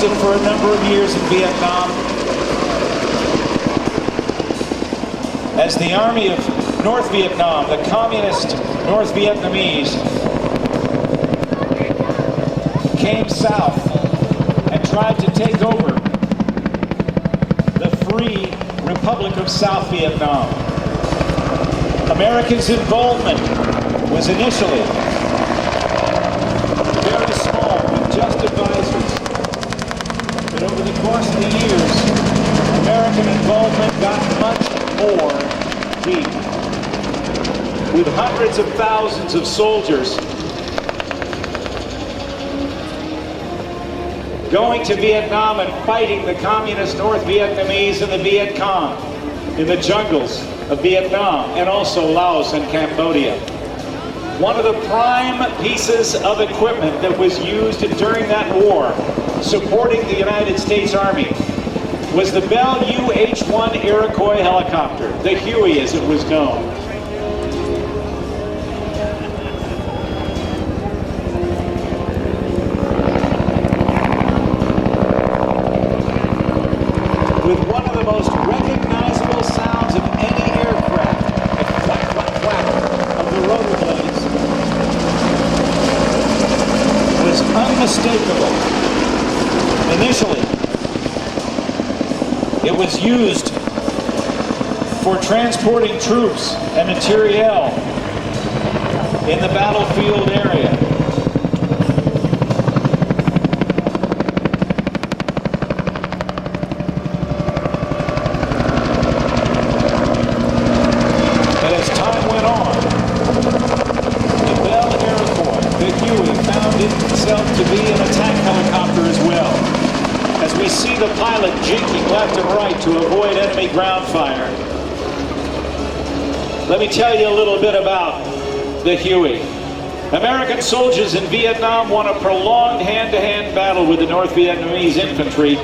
enlisted for a number of years in Vietnam. As the Army of North Vietnam, the Communist North Vietnamese, came south and tried to take over the Free Republic of South Vietnam. Americans' involvement was initially very small, with just advisors. But over the course of the years, American involvement got much more deep, with hundreds of thousands of soldiers going to Vietnam and fighting the Communist North Vietnamese and the Viet Cong in the jungles of Vietnam, and also Laos and Cambodia. One of the prime pieces of equipment that was used during that war, supporting the United States Army, was the Bell UH-1 Iroquois helicopter, the Huey as it was known. With one of the most recognizable sounds of any aircraft, the whack, whack, whack of the rotor blades, was unmistakable. Initially, it was used for transporting troops and materiel in the battlefield area. But as time went on, the Bell Iroquois, the Huey, found itself to be an attack helicopter as well, as we see the pilot jinking left and right to avoid enemy ground fire. Let me tell you a little bit about the Huey. American soldiers in Vietnam won a prolonged hand-to-hand battle with the North Vietnamese infantry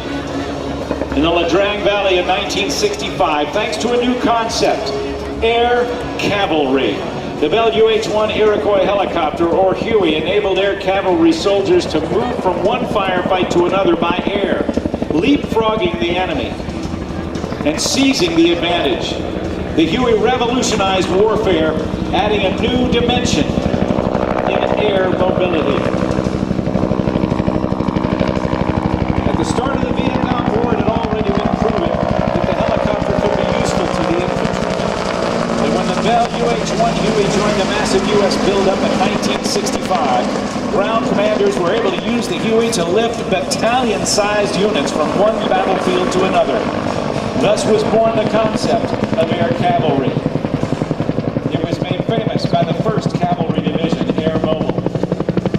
in the La Drang Valley in 1965, thanks to a new concept, air cavalry. The Bell UH-1 Iroquois helicopter, or Huey, enabled air cavalry soldiers to move from one firefight to another by air, leapfrogging the enemy and seizing the advantage. The Huey revolutionized warfare, adding a new dimension in air mobility. At the start of the Vietnam War, it had already been proven that the helicopter could be useful to the infantry. And when the Bell UH-1 Huey joined the massive U.S. buildup in 1965, ground commanders were able to use the Huey to lift battalion-sized units from one battlefield to another. Thus was born the concept of air cavalry. It was made famous by the 1st Cavalry Division, Air Mobile.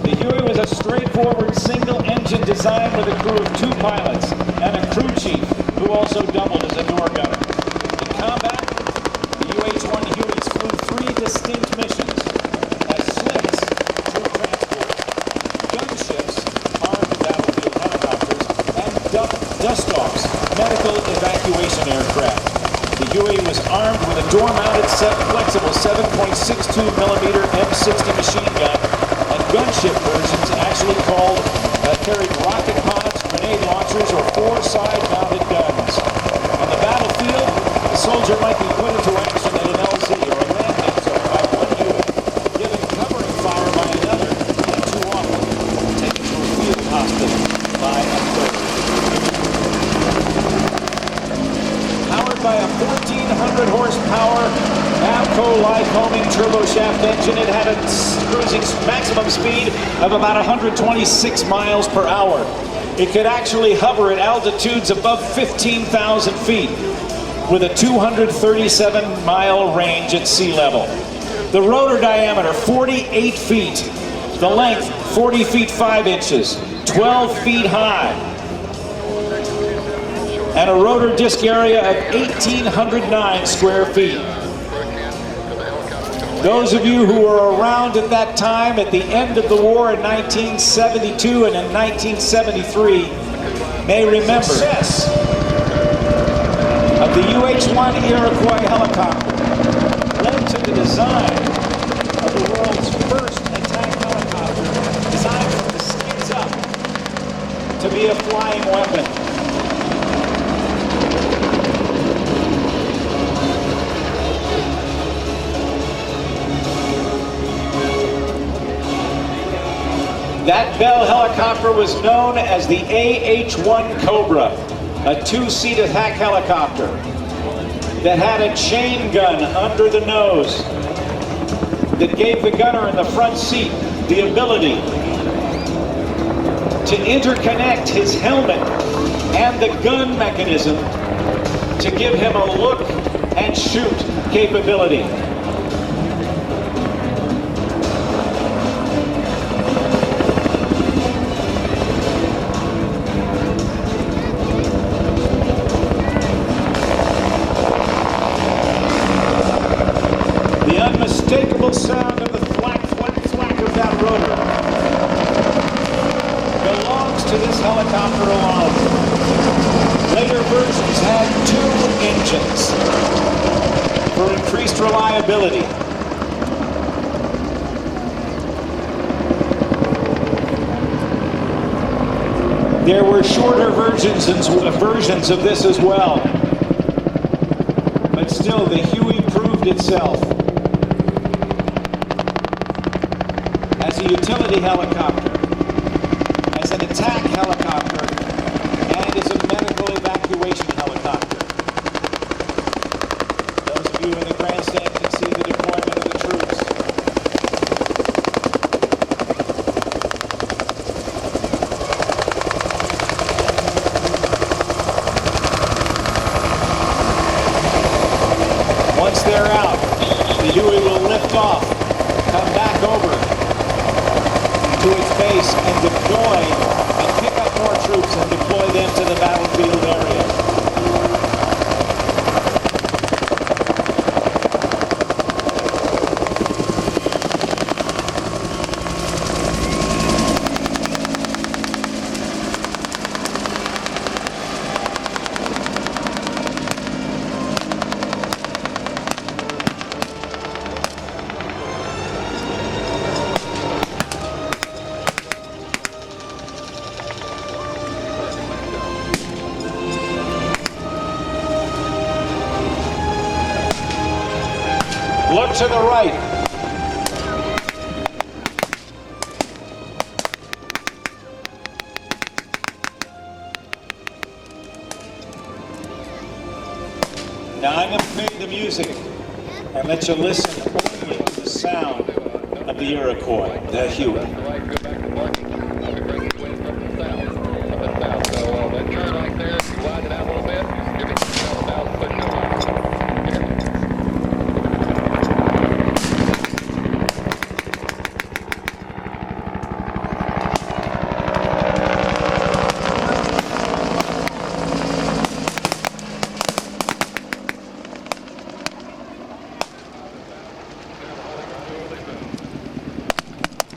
The Huey was a straightforward single-engine design with a crew of 2 pilots and a crew chief who also doubled as a door gunner. In combat, the UH-1 Hueys flew 3 distinct missions as slicks, troop transport, gunships, armed battlefield helicopters, and dust-offs, medical evacuation aircraft. The Huey was armed with a door-mounted, flexible 7.62mm M60 machine gun, and gunship versions actually carried rocket pods, grenade launchers, or 4 side-mounted guns. On the battlefield, a soldier might be put into action at an LZ or a landing zone by one Huey, given covering fire by another, and too often taken to a field hospital by a third. Powered by a 1,400 horsepower Avco Lycoming turboshaft engine, it had a cruising maximum speed of about 126 miles per hour. It could actually hover at altitudes above 15,000 feet with a 237-mile range at sea level. The rotor diameter, 48 feet. The length, 40 feet 5 inches, 12 feet high. And a rotor disc area of 1,809 square feet. Those of you who were around at that time, at the end of the war in 1972 and in 1973, may remember success of the UH-1 Iroquois helicopter led to the design of the world's first attack helicopter, designed from the skids up to to be a flying weapon. That Bell helicopter was known as the AH-1 Cobra, a two-seat attack helicopter that had a chain gun under the nose that gave the gunner in the front seat the ability to interconnect his helmet and the gun mechanism to give him a look and shoot capability. The unmistakable sound of the thwack, thwack, thwack of that rotor belongs to this helicopter alone. Later versions had two engines for increased reliability. There were shorter versions of this as well. But still, the Huey proved itself as a utility helicopter, as an attack helicopter, and as a medical evacuation helicopter. Those of you in the grandstand can see the deployment of the troops. Once they're out, the Huey will lift off, come back over to its base and deploy and pick up more troops and deploy them to the battlefield area. Look to the right. Now I'm going to play the music and let you listen only to the sound of the Iroquois, the Huey.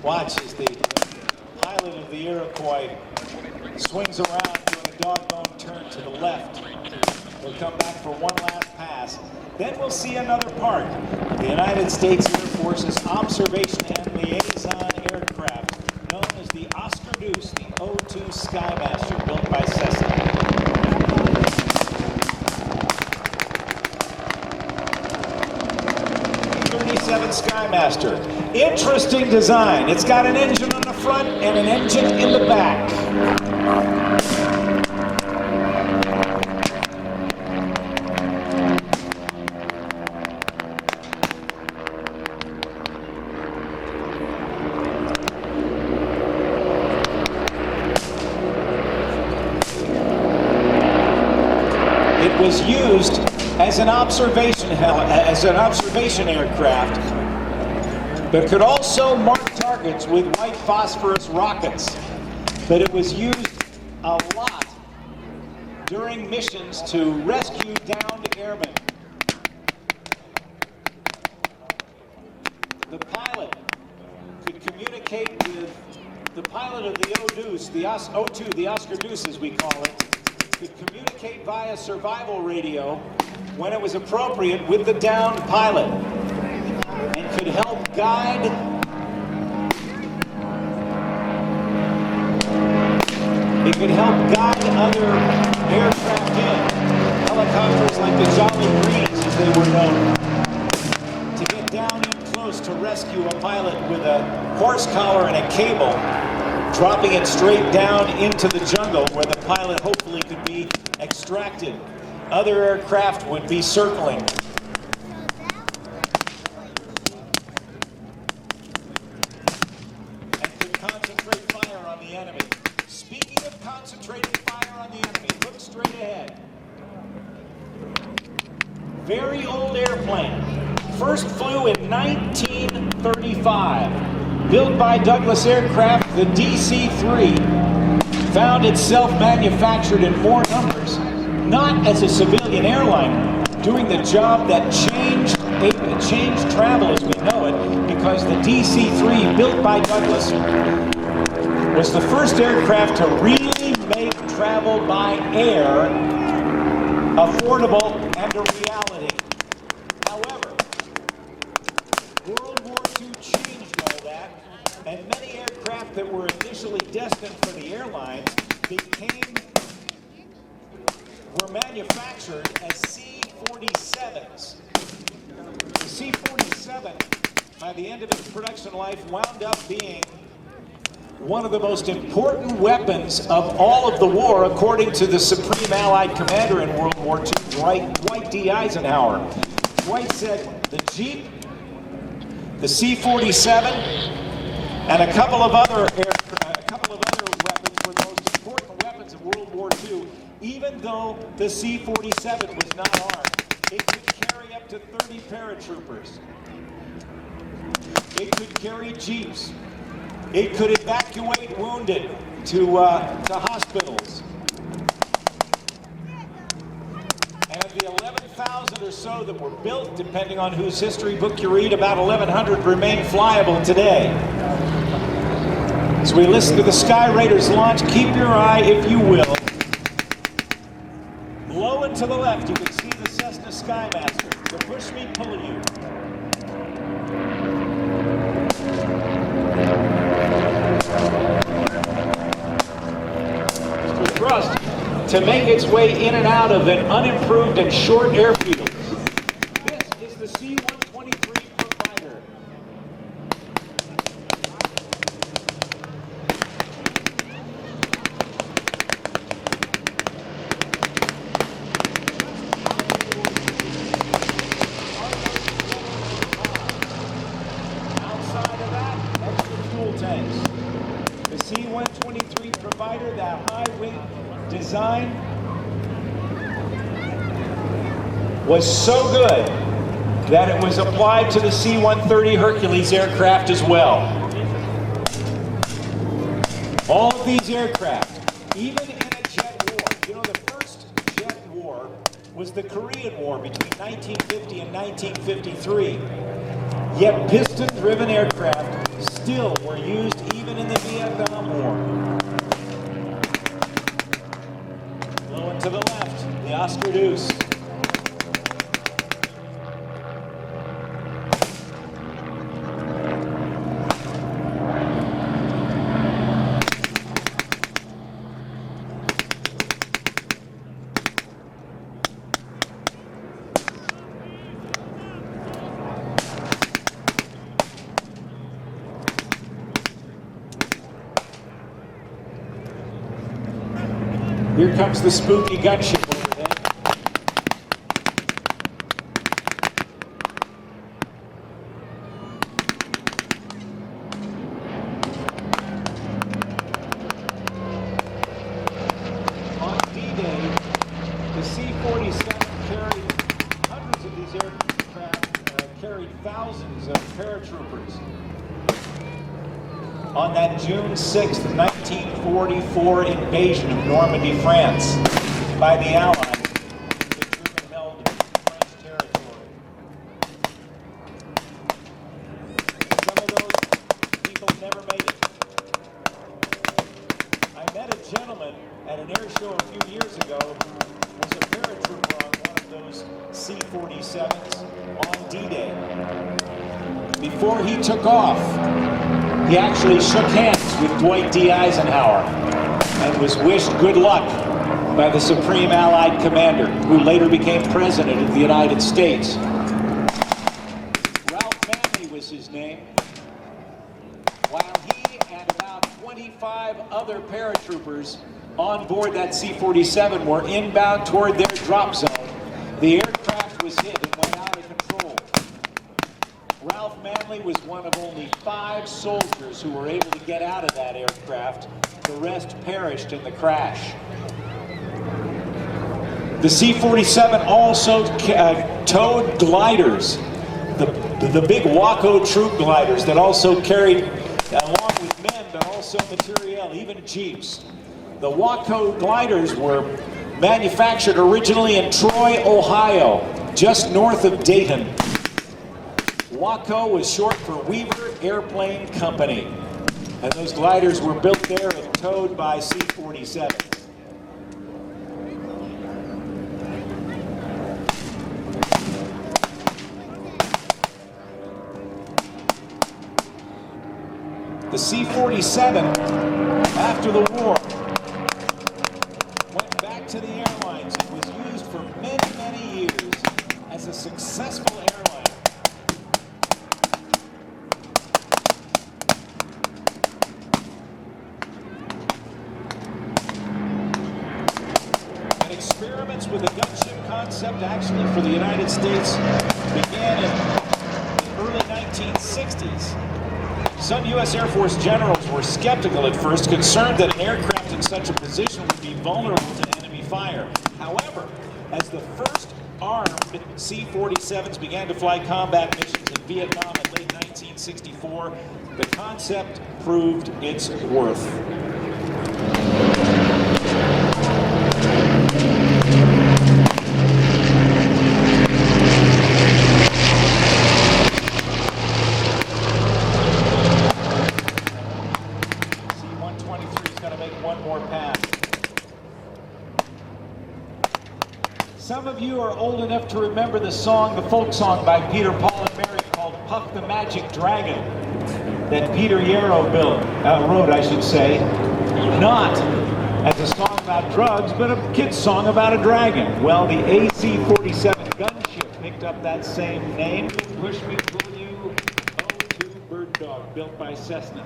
Watch as the pilot of the Iroquois swings around doing a doggone turn to the left. We'll come back for one last pass. Then we'll see another part of the United States Air Force's observation and liaison aircraft known as the Oscar Deuce, the O-2 Skymaster, built by Cessna. 37 Skymaster. Interesting design. It's got an engine on the front and an engine in the back. It was used as an observation aircraft, but could also mark targets with white phosphorus rockets. But it was used a lot during missions to rescue downed airmen. The pilot could communicate with the pilot of the O-Deuce, the O-2, the Oscar Deuce as we call it, could communicate via survival radio when it was appropriate with the downed pilot, and could help guide It could help guide other aircraft in. Helicopters like the Jolly Greens, as they were known, to get down in close to rescue a pilot with a horse collar and a cable, dropping it straight down into the jungle where the pilot hopefully could be extracted. Other aircraft would be circling. And could concentrate fire on the enemy. Speaking of concentrating fire on the enemy, look straight ahead. Very old airplane. First flew in 1935. Built by Douglas Aircraft, the DC-3 found itself manufactured in more numbers, not as a civilian airliner, doing the job that changed travel as we know it, because the DC-3, built by Douglas, was the first aircraft to really make travel by air affordable and a reality. However, World War II changed all that, and many aircraft that were initially destined for the airlines were manufactured as C-47s. The C-47, by the end of its production life, wound up being one of the most important weapons of all of the war, according to the Supreme Allied Commander in World War II, Dwight D. Eisenhower. Dwight said the Jeep, the C-47, and a couple of other weapons were the most important weapons of World War II. Even though the C-47 was not armed, it could carry up to 30 paratroopers. It could carry Jeeps. It could evacuate wounded to hospitals. And of the 11,000 or so that were built, depending on whose history book you read, about 1,100 remain flyable today. As we listen to the Skyraiders launch, keep your eye, if you will. Low and to the left, you can see the Cessna Skymaster, the push me, pull you. Thrust to make its way in and out of an unimproved and short airfield. This is the C-123 Provider. Outside of that, extra fuel tanks. The C-123 Provider, that high-wing design, was so good that it was applied to the C-130 Hercules aircraft as well. All of these aircraft, even in a jet war, you know, the first jet war was the Korean War between 1950 and 1953. Yet piston-driven aircraft still were used even in the Vietnam War. Low and to the left, the Oscar Deuce. Here comes the spooky gunship overhead. On D-Day, the C-47 carried hundreds of these aircraft, carried thousands of paratroopers. On that June 6th, 1944 invasion of Normandy, France, by the Allies, the German-held French territory. Some of those people never made it. I met a gentleman at an air show a few years ago who was a paratrooper on one of those C-47s on D-Day. Before he took off, he actually shook hands with Dwight D. Eisenhower. and was wished good luck by the Supreme Allied Commander, who later became President of the United States. Ralph Manley was his name. While he and about 25 other paratroopers on board that C-47 were inbound toward their drop zone, the aircraft was hit and went out of control. Ralph Manley was one of only 5 soldiers who were able to get out of that aircraft. The rest perished in the crash. The C-47 also towed gliders, the big Waco troop gliders that also carried, along with men, but also materiel, even jeeps. The Waco gliders were manufactured originally in Troy, Ohio, just north of Dayton. Waco was short for Weaver Airplane Company, and those gliders were built there and towed by C-47s. The C-47, after the war, went back to the airlines and was used for many, many years as a successful airline. And experiments with the gunship concept actually for the United States began in the early 1960s. Some U.S. Air Force generals were skeptical at first, concerned that an aircraft in such a position would be vulnerable to enemy fire. However, as the first armed C-47s began to fly combat missions in Vietnam in late 1964, the concept proved its worth. Some of you are old enough to remember the song, the folk song by Peter, Paul, and Mary called Puff the Magic Dragon that Peter Yarrow wrote, I should say, not as a song about drugs, but a kid's song about a dragon. Well, the AC-47 gunship picked up that same name, Push Me, Pull You, O-2 Bird Dog, built by Cessna.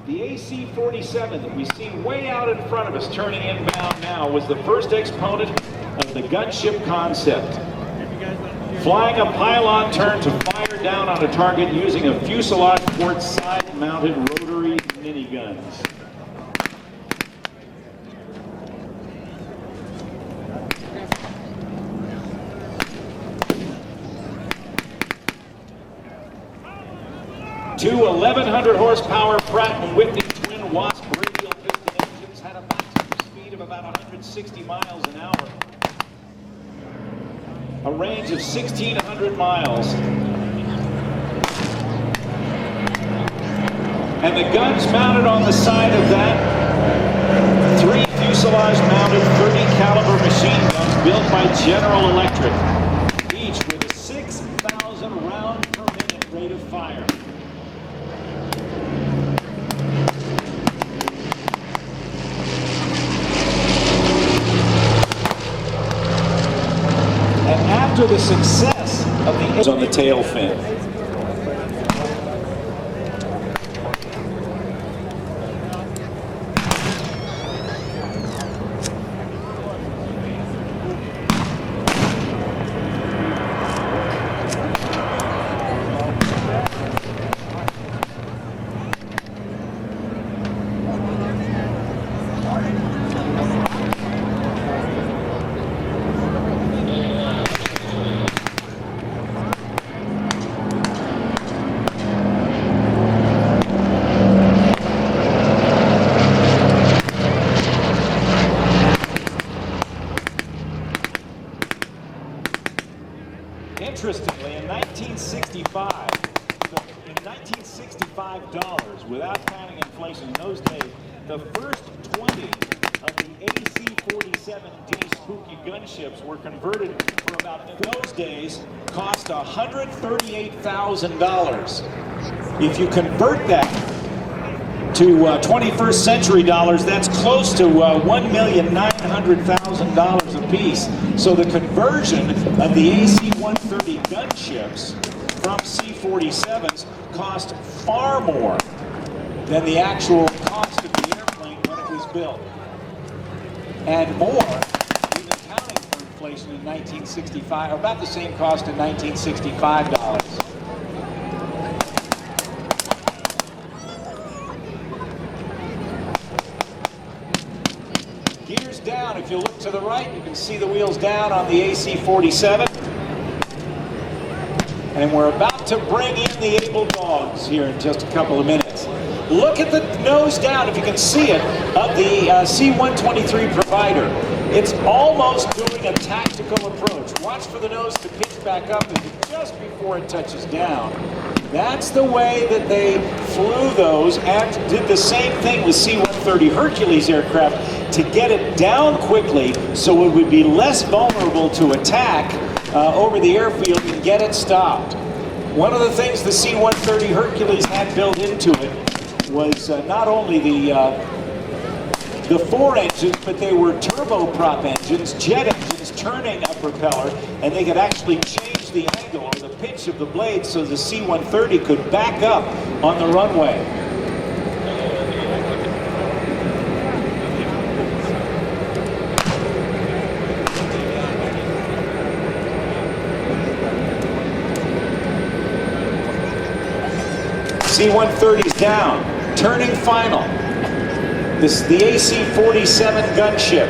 The AC-47 that we see way out in front of us turning inbound now was the first exponent of the gunship concept. Flying a pylon turn to fire down on a target using a fuselage port side-mounted rotary miniguns. Two 1,100 horsepower Pratt & Whitney twin Wasp radial piston engines had a maximum speed of about 160 miles an hour, a range of 1,600 miles. And the guns mounted on the side of that, 3 fuselage-mounted 30 caliber machine guns built by General Electric, each with a 6,000 round per minute rate of fire. After the success of the on the tail fin. Interestingly, in 1965 dollars, without counting inflation in those days, the first 20 of the AC-47D spooky gunships were converted for about, in those days, cost $138,000. If you convert that to 21st century dollars, that's close to $1,900,000 apiece. So the conversion of the AC-130 gunships from C-47s cost far more than the actual cost of the airplane when it was built. And more, even accounting for inflation in 1965, about the same cost in 1965 dollars. Gears down. If you look to the right, you can see the wheels down on the AC-47. And we're about to bring in the able dogs here in just a couple of minutes. Look at the nose down, if you can see it, of the C-123 provider. It's almost doing a tactical approach. Watch for the nose to pitch back up just before it touches down. That's the way that they flew those, and did the same thing with C-130 Hercules aircraft to get it down quickly so it would be less vulnerable to attack over the airfield and get it stopped. One of the things the C-130 Hercules had built into it was not only the four engines, but they were turboprop engines, jet engines turning a propeller, and they could actually change the angle or the pitch of the blade so the C-130 could back up on the runway. C-130's down, turning final. This is the AC-47 gunship.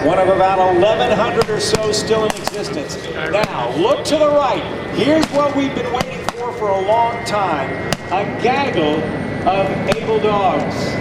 One of about 1,100 or so still in existence. Now, look to the right. Here's what we've been waiting for a long time. A gaggle of able dogs.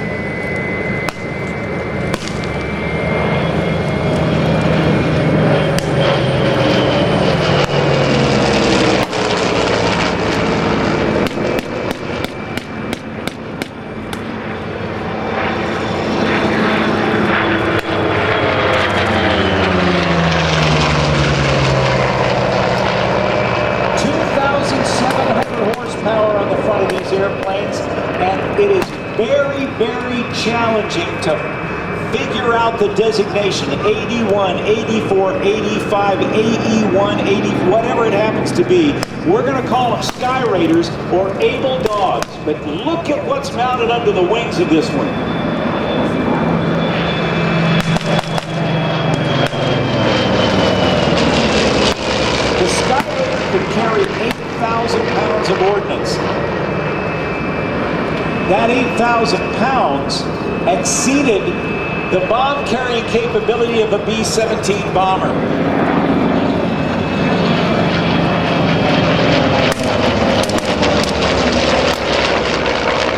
Very challenging to figure out the designation, 81, 84, 85, AE1, 80, whatever it happens to be. We're going to call them Skyraiders or able dogs, but look at what's mounted under the wings of this one. The Skyraider could carry 8,000 pounds of ordnance. That 8,000 pounds exceeded the bomb carrying capability of a B-17 bomber.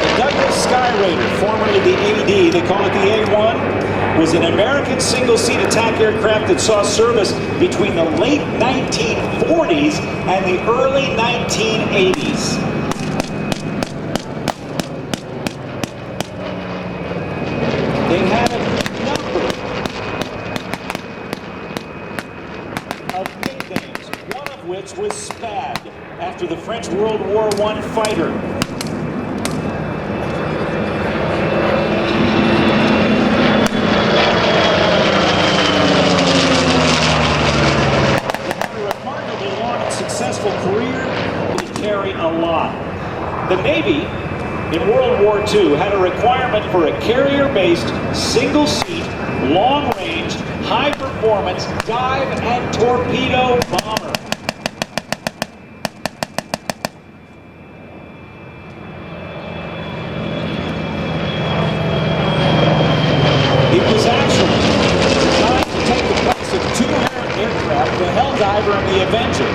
The Douglas Skyraider, formerly the AD, they call it the A-1, was an American single-seat attack aircraft that saw service between the late 1940s and the early 1980s. They had a number of nicknames, one of which was SPAD, after the French World War I fighter. They had a remarkably long and successful career, but they carry a lot. The Navy in World War II had a requirement for a carrier-based, single-seat, long-range, high-performance dive and torpedo bomber. It was actually designed to take the place of two aircraft, the Helldiver and the Avenger.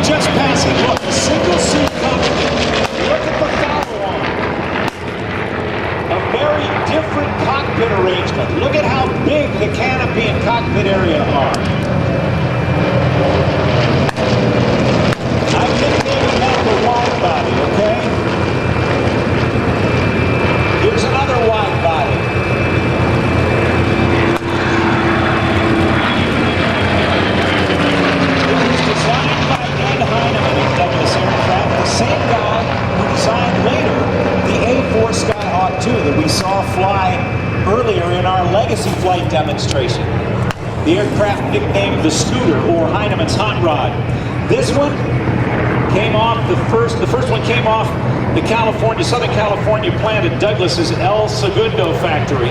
Just passing, look, a single seat cockpit. Look at the follow-on. A very different cockpit arrangement. Look at how big the canopy and cockpit area are. I've nicknamed that the wide body, okay? Here's another wide body. emergency flight demonstration. The aircraft nicknamed the Scooter, or Heineman's Hot Rod. This one came off, the first one came off the Southern California plant at Douglas's El Segundo factory.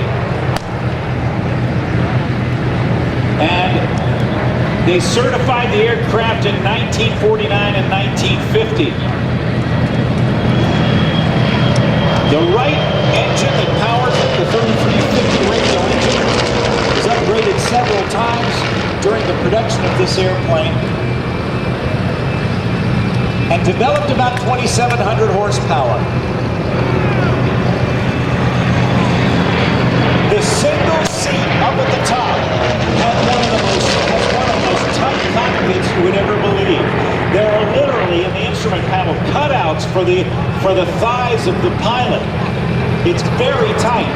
And they certified the aircraft in 1949 and 1950. The right engine that powers it, the 3350 radio engine, was upgraded several times during the production of this airplane and developed about 2,700 horsepower. The single seat up at the top has one of the most tight cockpits you would ever believe. There are literally in the instrument panel cutouts for the thighs of the pilot. It's very tight.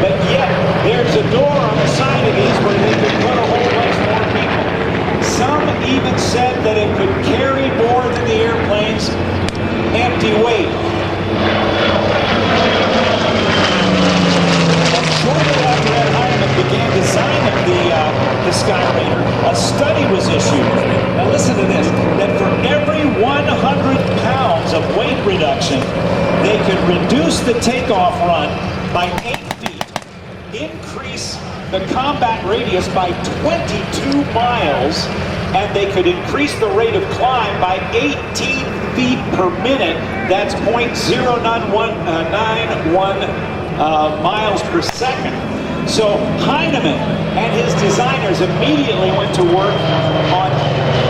But yet there's a door on the side of these where they could put a whole bunch more people. Some even said that it could carry more than the airplane's empty weight. And shortly after that Heinemann began design of the Skyraider, a study was issued. Now listen to this, that for every 100 pounds of weight reduction, they could reduce the takeoff run by 8 feet, increase the combat radius by 22 miles, and they could increase the rate of climb by 18 feet per minute. That's 0.091 miles per second. So Heinemann and his designers immediately went to work on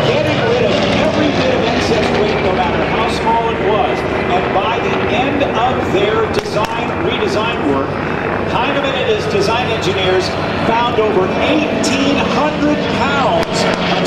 getting rid of every bit of excess weight, no matter how small it was. And by the end of their redesign work, Heinemann and his design engineers found over 1,800 pounds of